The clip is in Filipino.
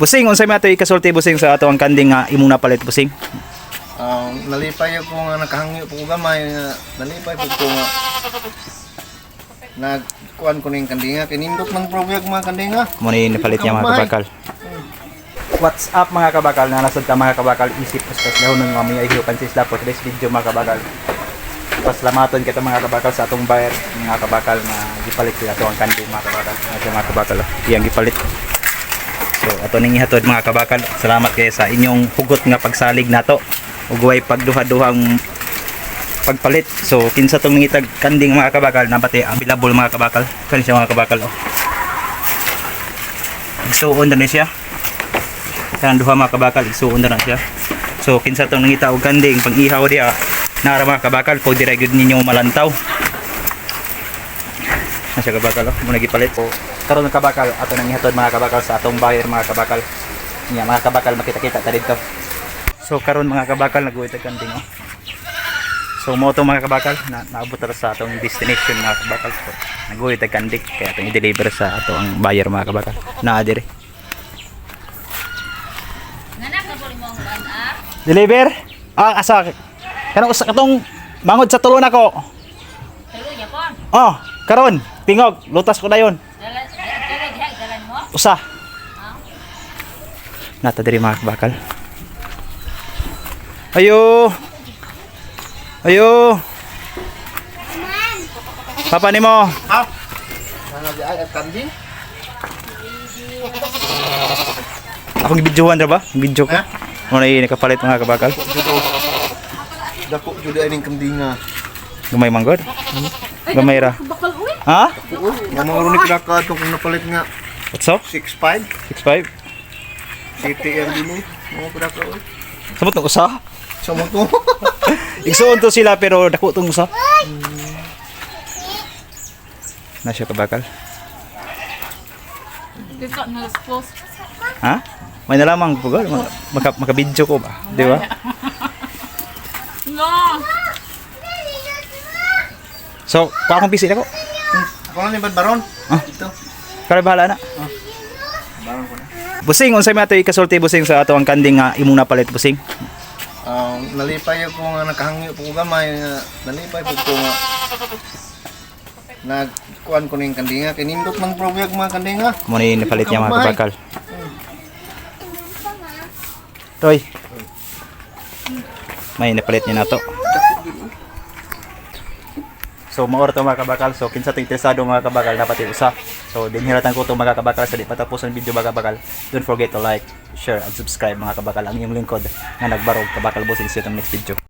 Busing, unsay man ato ikasulti busing sa ato ang kanding nga imong napalit busing? Nalipay ko nga nakahangyo po gamay nga nalipay po ko nga nagkuan ko ning kandinga kinindot man probyag mga kandinga. Mo ni napalit niya mga kabakal. What's up mga kabakal? Nanasod ka mga kabakal, isip ustas lahon ng mga ihiukan sisla for today's video mga kabakal. Pasalamaton kita mga kabakal sa atong buyer mga kabakal na gipalit sila ato ang kanding mga kabakal. Ato mga kabakal, iyang gipalit. So ato ning ihatod mga kabakal. Salamat kayo sa inyong hugot nga pagsalig nato. Ug way pagduha-duhang pagpalit. So kinsa tong nangitag kanding mga kabakal na pati available mga kabakal. Kani siya mga kabakal oh. Igsuon na siya. Kan duha mga kabakal igsuon na siya. So kinsa tong nangita og kanding pang ihaw dia nara mga kabakal po dire gyud ninyo malantaw. Na siya kabakal oh. Muna gipalit po. Karon ng kabakal ato nang ihatod mga kabakal sa atong buyer mga kabakal. Nya mga kabakal makita-kita ta dito. So karon mga kabakal nag-uwi tag kanding oh. So mo to mga kabakal naabot ta sa atong destination mga kabakal. So, nag-uwi tag kanding kaya atong i-deliver sa ato ang buyer mga kabakal. Naa dire. Nanak na puli mo ang banar. Deliver? Asa kanang usa katong mangod sa tulon ako. Tulo ya kon. Oh, karon tingog lutas ko dayon. Dalan mo. Usa. Nata diri mga kabakal. Ayo. Ayo. Papa nimo. Ha? Nanabi ay kanding? Akong gibidyohan ra ba? Video ko. Ha? Mo na nakapalit mga kabakal. Dako jud ay ning kandinga. Gamay manggod. Gamay ra. Ha? Oo, mamangrunik na ka itong kung napalit nga What's up? 6.5 6.5. CTR din eh. Mga pinaka o. Samot ng usa. Sa mo to. Igsuon to sila pero dako tong usa. Na siya kabakal. Dito na post. Ha? May nalamang pugal makabidyo ko ba? Di ba? No. So, pa akong busy ako. Ako lang ni Bad Baron. Ah. Ito. Kaya bahala na. Baron ko na. Busing, unsay man ato ikasulti busing sa ato ang kanding nga imong napalit busing? Nalipay ko nga nakahangyo po gamay nga nalipay po ko nga nagkuan ko ning kandinga kinindot man probyag mga kandinga. Mo ni napalit niya mga kabakal. Toy. May napalit niya na to. So maor to mga kabakal. So kinsa to interesado mga kabakal dapat i-usa. So dinhiratan ko to mga kabakal sa di patapos ang video mga kabakal. Don't forget to like, share and subscribe mga kabakal. Ang inyong lingkod nga nagbarog kabakal bossing sa itong next video.